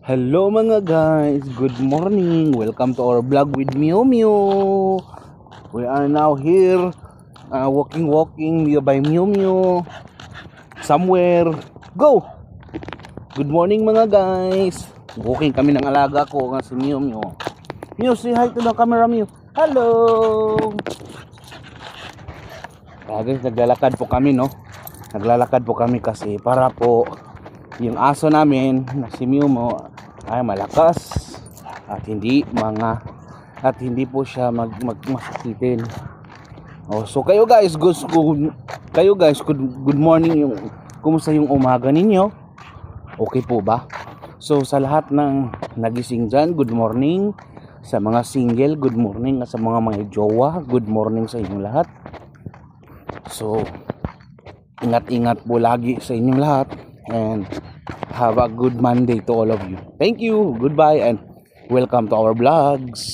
Hello mga guys, good morning. Welcome to our vlog with Mew Mew. We are now here walking nearby Mew Mew. Somewhere. Go! Good morning mga guys. Walking kami ng alaga ko nga si Mew Mew. Mew, say hi to the camera, Mew. Hello! Guys, naglalakad po kami, no? Naglalakad po kami kasi para po yung aso namin na si Mew Mew ay malakas at hindi po siya masakitin. So kayo guys, good morning. Kumusta yung umaga ninyo? Okay po ba? So sa lahat ng nagising dyan, good morning. Sa mga single, good morning. At sa mga may jowa, good morning sa inyong lahat. So ingat-ingat po lagi sa inyong lahat, and have a good Monday to all of you. Thank you, goodbye, and welcome to our vlogs.